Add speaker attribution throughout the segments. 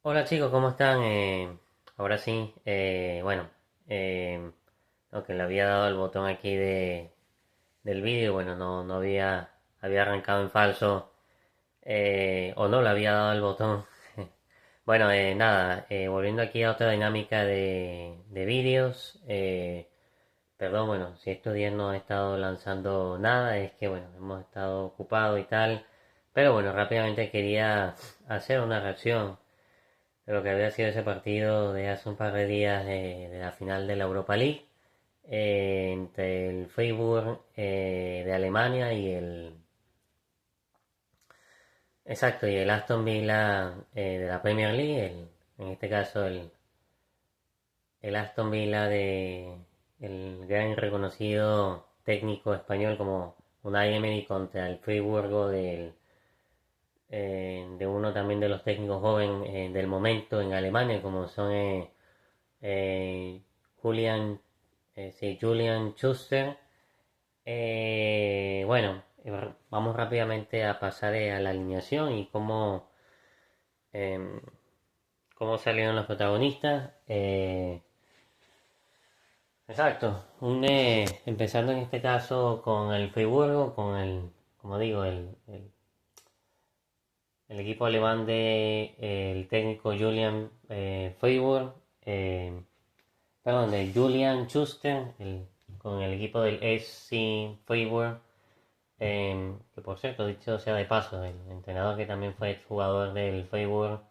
Speaker 1: Hola chicos, ¿cómo están? Ahora sí, bueno, eh, aunque le había dado el botón aquí del vídeo, bueno, no había arrancado en falso, o no le había dado el botón. Bueno, nada, volviendo aquí a otra dinámica de vídeos, perdón, bueno, si estos días no he estado lanzando nada, es que bueno, hemos estado ocupados y tal, pero bueno, rápidamente quería hacer una reacción de lo que había sido ese partido de hace un par de días de la final de la Europa League entre el Freiburg de Alemania y el Aston Villa de la Premier League, en este caso el Aston Villa de el gran reconocido técnico español como Unai Emery contra el Friburgo de uno también de los técnicos jóvenes del momento en Alemania, como son eh, Julian, sí, Julian Schuster. Bueno, vamos rápidamente a pasar a la alineación y em, cómo salieron los protagonistas. Exacto, empezando en este caso con el Friburgo, como digo, el equipo alemán de el técnico Julian Friburg. Perdón, de Julian Schuster, con el equipo del SC Freiburg, que por cierto, dicho sea de paso, el entrenador que también fue jugador del Freiburg,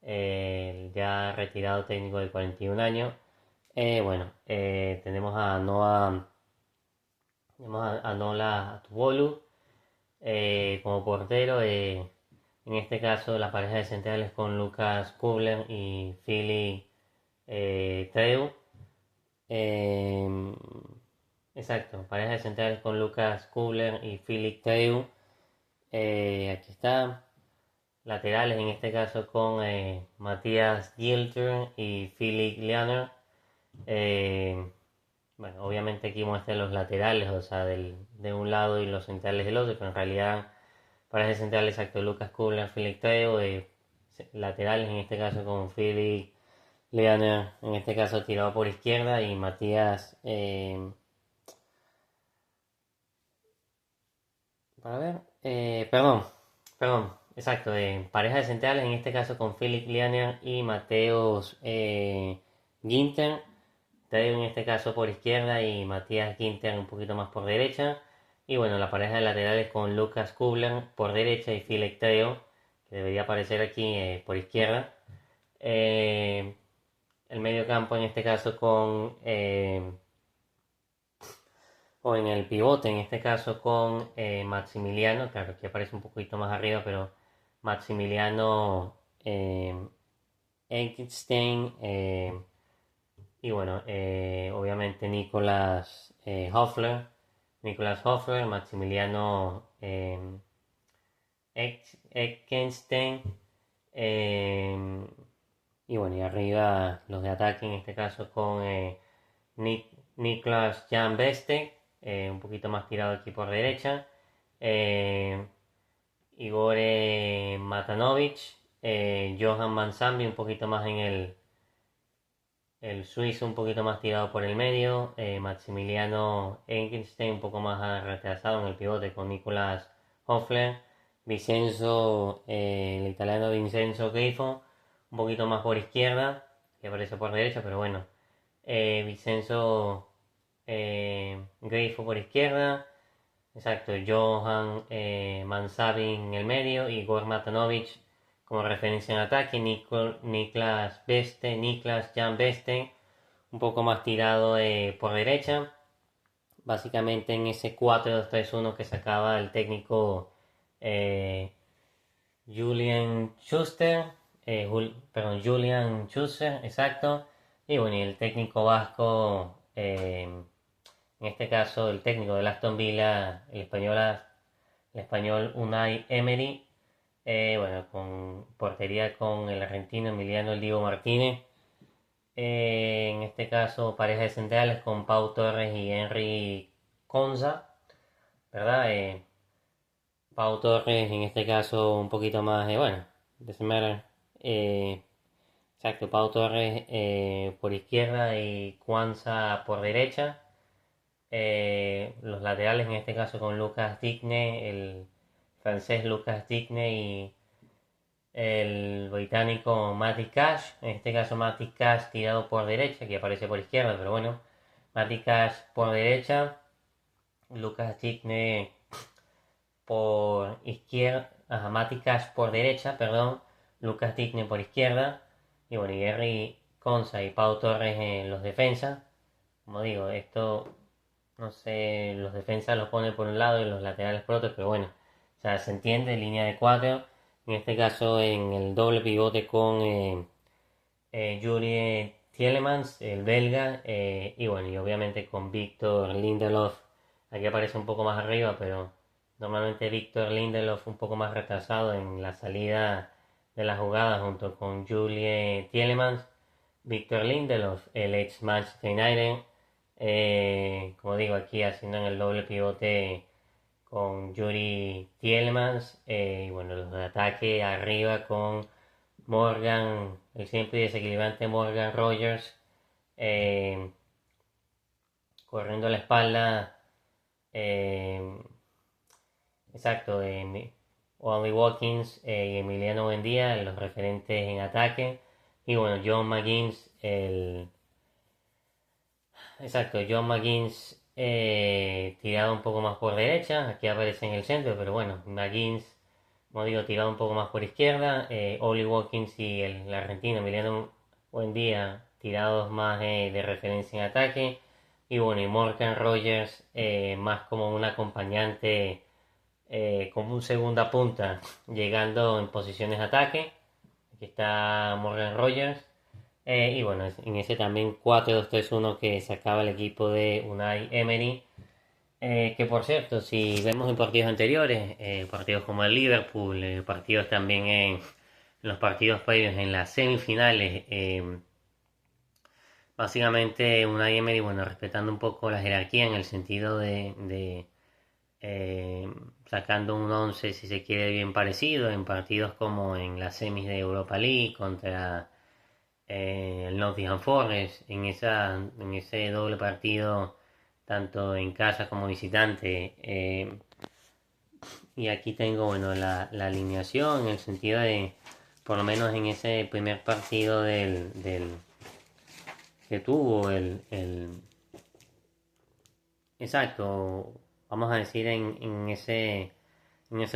Speaker 1: el ya retirado técnico de 41 años. Bueno, tenemos a Nola Tubolu como portero. En este caso, la pareja de centrales con Lucas Kubler y Philly Treu. Eh, exacto, pareja de centrales con Lucas Kubler y Philip Teu. Aquí está. Laterales en este caso con Matías Gilter y Philip Leaner. Eh, bueno, obviamente aquí muestra los laterales, o sea, de un lado y los centrales del otro, pero en realidad pareja de centrales exacto Lucas Kubler, Philip Teu. Laterales en este caso con Philip Leaner, en este caso tirado por izquierda, y Matías para ver. Perdón, exacto. Pareja de centrales, en este caso con Philip Lianer y Mateos Ginter. Teo en este caso por izquierda y Matías Ginter un poquito más por derecha. Y bueno, la pareja de laterales con Lucas Kubler por derecha y Philip Teo, que debería aparecer aquí por izquierda. Eh, el medio campo en este caso o en el pivote, en este caso con Maximiliano, claro que aparece un poquito más arriba, pero Maximiliano Eckstein y bueno, obviamente Nicolas Hoffler, Maximiliano Eckstein eh, y bueno, y arriba los de ataque, en este caso con Niklas Jan Beste, un poquito más tirado aquí por derecha. Eh, Igor Matanovic, Johan Mansambi un poquito más en el suizo, un poquito más tirado por el medio. Maximiliano Engelstein un poco más retrasado en el pivote con Nicolas Hoffler. El italiano Vincenzo Grifo, un poquito más por izquierda, que aparece por derecha, pero bueno. Vincenzo Grifo por izquierda. Exacto, Johan Mansabi en el medio y Igor Matanovic como referencia en ataque. Niklas Jan Beste, un poco más tirado por derecha. Básicamente en ese 4-2-3-1 que sacaba el técnico eh, Julian Schuster, Julian Schuster, exacto. Y bueno, y el técnico vasco, en este caso el técnico del Aston Villa, el español Unai Emery, bueno, con portería con el argentino Emiliano El Diego Martínez. En este caso, pareja de centrales con Pau Torres y Henry Conza, ¿verdad? Pau Torres, en este caso, un poquito más, bueno, de Semer, Exacto, Pau Torres por izquierda y Kwanzaa por derecha. Los laterales, en este caso con Lucas Digne, el francés Lucas Digne y el británico Matty Cash. En este caso Matty Cash tirado por derecha, que aparece por izquierda, pero bueno. Matty Cash por derecha, Lucas Digne por izquierda, Matty Cash por derecha, perdón, Lucas Digne por izquierda, y bueno, y Gary Conza y Pau Torres en los defensas. Como digo, esto, no sé, los defensas los pone por un lado y los laterales por otro, pero bueno, o sea, se entiende, línea de cuatro, en este caso en el doble pivote con Yuri Tielemans, el belga, y bueno, y obviamente con Víctor Lindelof, aquí aparece un poco más arriba, pero normalmente Víctor Lindelof un poco más retrasado en la salida de la jugada junto con Julie Tielemans. Víctor Lindelof, el ex Manchester United, como digo aquí haciendo en el doble pivote con Yuri Tielemans, y bueno, los de ataque arriba con Morgan, el siempre desequilibrante Morgan Rogers, eh, corriendo a la espalda, eh, exacto, Wally Watkins y Emiliano Buendía, los referentes en ataque, y bueno, John McGuinness, John McGuinness tirado un poco más por derecha, aquí aparece en el centro, pero bueno, McGuinness, como digo, tirado un poco más por izquierda, Oli Watkins y el argentino Emiliano Buendía tirados más de referencia en ataque, y bueno, y Morgan Rogers más como un acompañante, como un segunda punta, llegando en posiciones de ataque. Aquí está Morgan Rogers. Y bueno, en ese también 4-2-3-1 que sacaba el equipo de Unai Emery. Que por cierto, si vemos en partidos anteriores, partidos como el Liverpool, partidos también en los partidos previos en las semifinales, básicamente Unai Emery, bueno, respetando un poco la jerarquía en el sentido de sacando un 11 si se quiere bien parecido en partidos como en las semis de Europa League contra el Nottingham Forest, en ese doble partido, tanto en casa como visitante. Y aquí tengo, bueno, la alineación, en el sentido de, por lo menos en ese primer partido del que tuvo exacto, vamos a decir en ese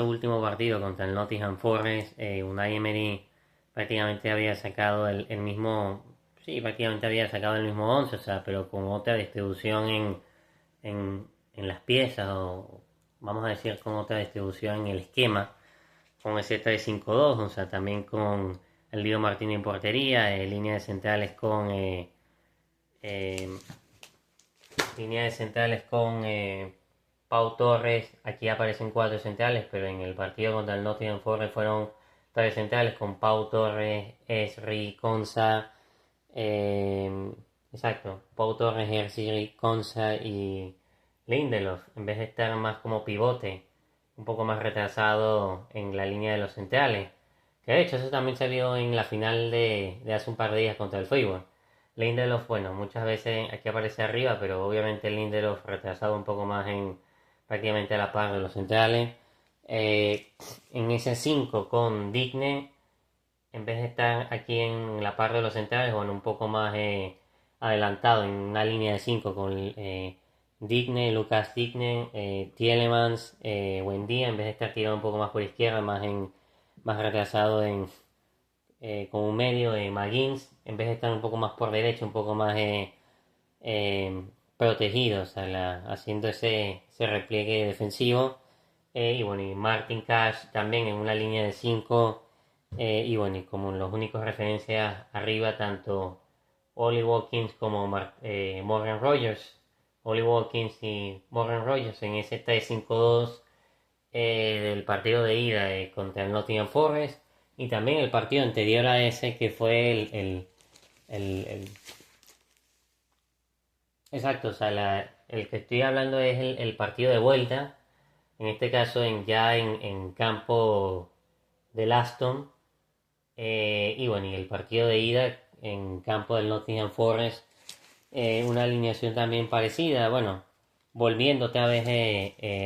Speaker 1: último partido contra el Nottingham Forest, Unai Emery prácticamente había sacado el mismo, sí, prácticamente había sacado el mismo 11, o sea, pero con otra distribución en las piezas, o vamos a decir con otra distribución en el esquema, con ese 3-5-2, o sea, también con el Lío Martínez en portería, línea de centrales con eh, línea de centrales con Pau Torres. Aquí aparecen cuatro centrales, pero en el partido contra el Nottingham Forest fueron tres centrales con Pau Torres, Esri, Konsa. Exacto, Pau Torres, Esri, Konsa y Lindelof, en vez de estar más como pivote, un poco más retrasado en la línea de los centrales. Que de hecho eso también salió en la final de hace un par de días contra el Fútbol. Lindelof, bueno, muchas veces aquí aparece arriba, pero obviamente Lindelof retrasado un poco más en prácticamente a la par de los centrales. Eh, en ese 5 con Digne, en vez de estar aquí en la par de los centrales, bueno, un poco más adelantado en una línea de 5 con Digne, Lucas Digne, Tielemans, Buendía, en vez de estar tirado un poco más por izquierda, más retrasado con un medio de McGuinness, en vez de estar un poco más por derecha, un poco más eh, protegido, o sea, haciendo ese repliegue defensivo. Y bueno, y Martin Cash también en una línea de 5. Y bueno, y como los únicos referencias arriba, tanto Ollie Watkins como Morgan Rogers. Ollie Watkins y Morgan Rogers en ese 3-5-2 del partido de ida contra el Nottingham Forest, y también el partido anterior a ese que fue el- exacto, o sea, el que estoy hablando es el partido de vuelta, en este caso ya en campo del Aston, Y bueno, y el partido de ida en campo del Nottingham Forest, una alineación también parecida. Bueno, volviendo otra vez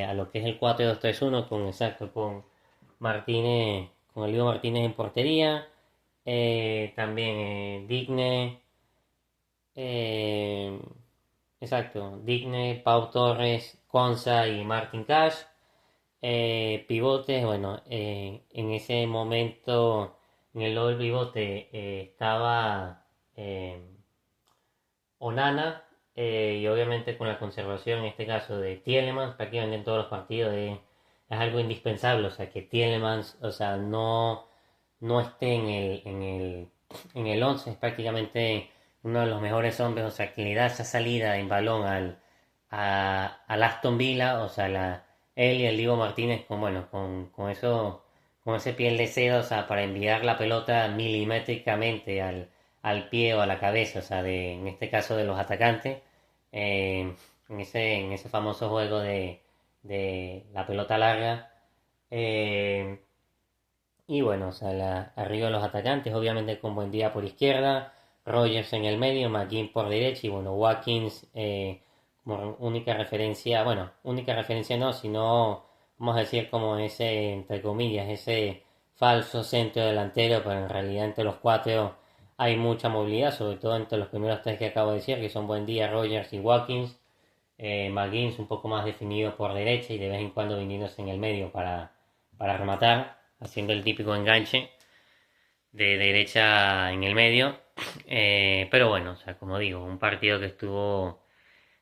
Speaker 1: a lo que es el 4-2-3-1 con exacto, con Martínez, con el Diego Martínez en portería. También Digne, eh, exacto, Digne, Pau Torres, Conza y Martin Cash. Pivotes, bueno, en ese momento en el doble pivote estaba eh, Onana, y obviamente con la conservación en este caso de Tielemans prácticamente en todos los partidos es algo indispensable, o sea que Tielemans, o sea, no esté en el 11, es prácticamente uno de los mejores hombres, o sea que le da esa salida en balón al Aston Villa, o sea, él y el Diego Martínez con, bueno, con eso, con ese piel de seda, o sea, para enviar la pelota milimétricamente al pie o a la cabeza, o sea, en este caso de los atacantes, en ese famoso juego de la pelota larga. eh, y bueno, o sea, arriba los atacantes, obviamente con buen día por izquierda, Rogers en el medio, McGinn por derecha y bueno, Watkins como única referencia, bueno, única referencia no, sino vamos a decir como ese, entre comillas, ese falso centro delantero, pero en realidad entre los cuatro hay mucha movilidad, sobre todo entre los primeros tres que acabo de decir, que son Buen Día, Rogers y Watkins. McGinn un poco más definido por derecha y de vez en cuando viniéndose en el medio para rematar, haciendo el típico enganche de derecha en el medio. Pero bueno, o sea, como digo, un partido que estuvo.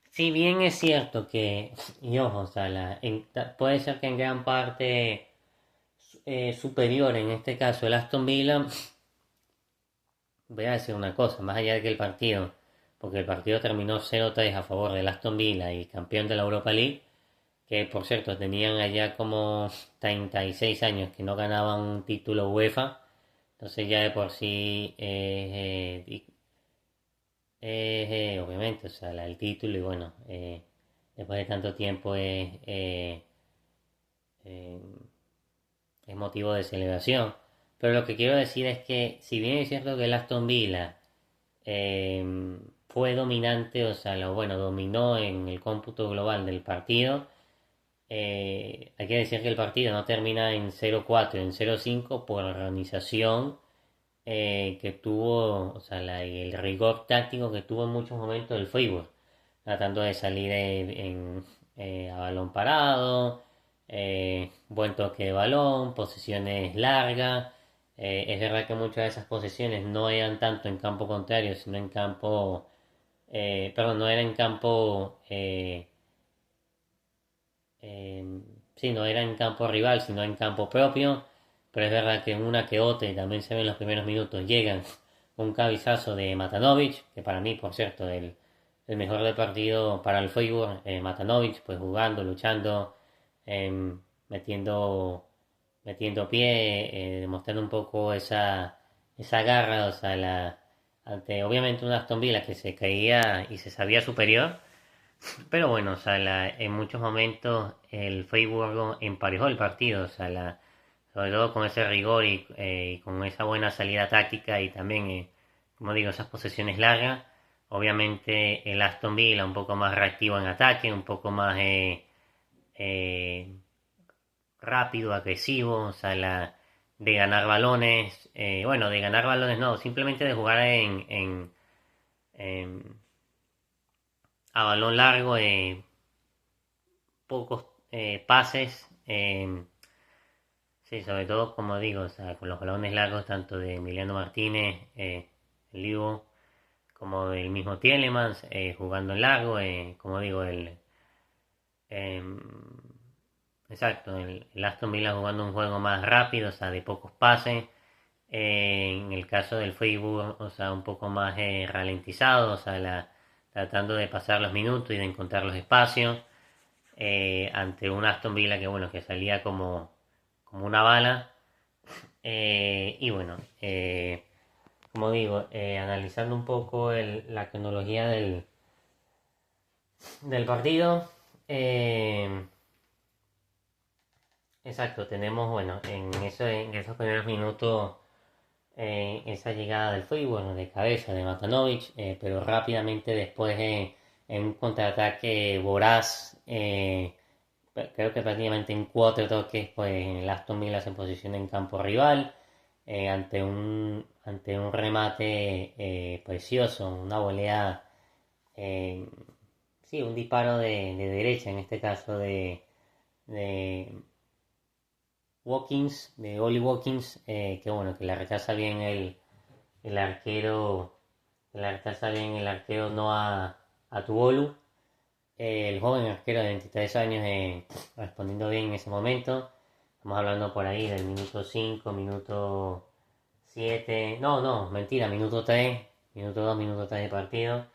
Speaker 1: Si bien es cierto que, y ojo, o sea, puede ser que en gran parte superior, en este caso el Aston Villa, voy a decir una cosa, más allá de que el partido, porque el partido terminó 0-3 a favor del Aston Villa y campeón de la Europa League, que por cierto tenían allá como 36 años que no ganaban un título UEFA, entonces ya de por sí obviamente, o sea, el título y bueno, después de tanto tiempo eh, es motivo de celebración. Pero lo que quiero decir es que si bien es cierto que el Aston Villa fue dominante, o sea, bueno, dominó en el cómputo global del partido, hay que decir que el partido no termina en 0-4, en 0-5 por la organización que tuvo, o sea, el rigor táctico que tuvo en muchos momentos el Freiburg, tratando de salir a balón parado, buen toque de balón, posiciones largas. Es verdad que muchas de esas posiciones no eran tanto en campo contrario, sino en campo, perdón, no era en campo eh, sí, no era en campo rival, sino en campo propio. Pero es verdad que en una que otra, y también se ve en los primeros minutos, llegan un cabezazo de Matanovic, que para mí, por cierto, el mejor del partido para el Freiburg, Matanovic, pues jugando, luchando, metiendo, metiendo pie, demostrando un poco esa garra, o sea, ante obviamente un Aston Villa que se caía y se sabía superior, pero bueno, o sea, en muchos momentos el Freiburg emparejó el partido, o sea, sobre todo con ese rigor y con esa buena salida táctica y también, como digo, esas posesiones largas. Obviamente el Aston Villa un poco más reactivo en ataque, un poco más eh, rápido, agresivo, o sea, de ganar balones, bueno, de ganar balones no, simplemente de jugar en- a balón largo, pocos pases. Sí, sobre todo, como digo, o sea, con los balones largos, tanto de Emiliano Martínez, el Divo, como del mismo Tielemans, jugando en largo, como digo, em, exacto, el Aston Villa jugando un juego más rápido, o sea, de pocos pases. En el caso del Freiburg, o sea, un poco más ralentizado, o sea, tratando de pasar los minutos y de encontrar los espacios ante un Aston Villa que bueno que salía como una bala. Y bueno, como digo, analizando un poco la cronología del partido, exacto, tenemos bueno en esos primeros minutos esa llegada del fútbol de cabeza de Matanovic, pero rápidamente después en un contraataque voraz, creo que prácticamente en 4 toques, pues el Aston Villa se posiciona en campo rival, ante un remate precioso, una volea, eh, sí, un disparo de derecha, en este caso de Watkins, de Oli Watkins, que bueno, que la rechaza bien el arquero, el arquero Noah Atubolu, el joven arquero de 23 años, respondiendo bien en ese momento. Estamos hablando por ahí del minuto 5, minuto 7, no, mentira, minuto 3, minuto 2, minuto 3 de partido.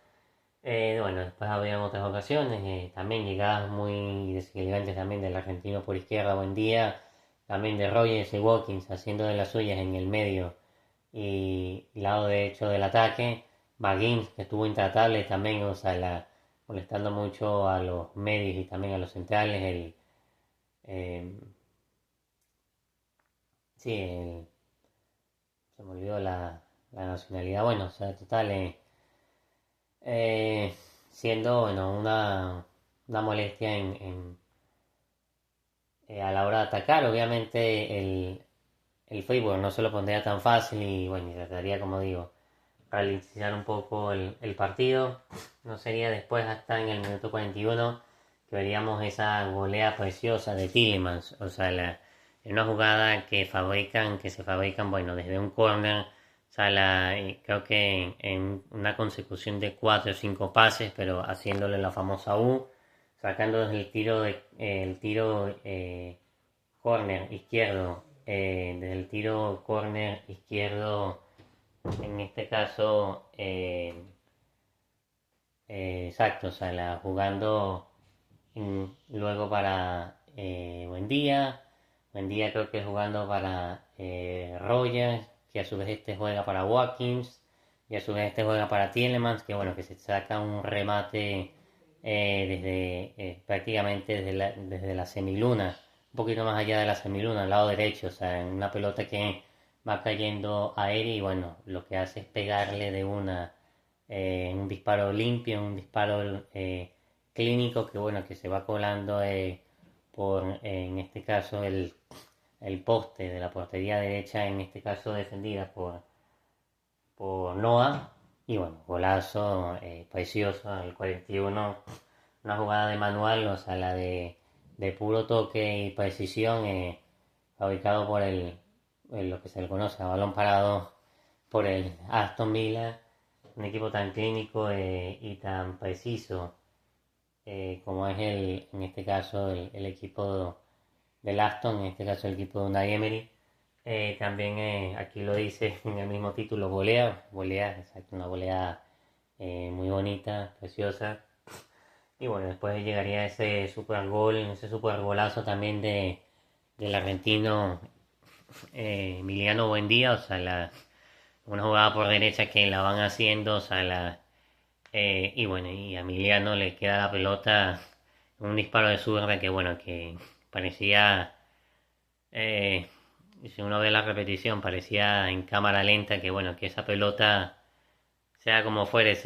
Speaker 1: Bueno, después habrían otras ocasiones, también llegadas muy desequilibrantes también del argentino por izquierda, buen día, también de Rogers y Watkins haciendo de las suyas en el medio y lado derecho del ataque. McGinn, que estuvo intratable también, o sea, molestando mucho a los medios y también a los centrales. Eh, sí, se me olvidó la nacionalidad. Bueno, o sea, total, eh, siendo bueno, una molestia a la hora de atacar. Obviamente el Facebook no se lo pondría tan fácil y bueno, y trataría, como digo, ralentizar un poco el partido. No sería después hasta en el minuto 41 que veríamos esa golea preciosa de Tielemans. O sea, en una jugada que se fabrican, bueno, desde un corner. O sea, creo que en una consecución de 4 o 5 pases, pero haciéndole la famosa U, sacando desde el tiro corner izquierdo, desde el tiro corner izquierdo, en este caso, exacto, o sea, jugando luego para Buen día creo que jugando para Rogers, que a su vez este juega para Watkins, y a su vez este juega para Tielemans, que bueno, que se saca un remate desde prácticamente desde la semiluna, un poquito más allá de la semiluna, al lado derecho, o sea, en una pelota que va cayendo aérea y bueno, lo que hace es pegarle de un disparo limpio, un disparo clínico que bueno, que se va colando por, en este caso, el poste de la portería derecha, en este caso defendida por Noah. Y bueno, golazo precioso al 41. Una jugada de manual, o sea, de puro toque y precisión, fabricado por lo que se le conoce a balón parado por el Aston Villa. Un equipo tan clínico y tan preciso como es en este caso el equipo del Aston, en este caso el equipo de Unai Emery. También aquí lo dice en el mismo título, volea, exacto, una volea muy bonita, preciosa. Y bueno, después llegaría ese super golazo también del argentino Emiliano Buendía, o sea, una jugada por derecha que la van haciendo, o sea, y bueno, y a Emiliano le queda la pelota, un disparo de zurda que bueno, que parecía, eh, si uno ve la repetición, parecía en cámara lenta que bueno, que esa pelota, sea como fuere,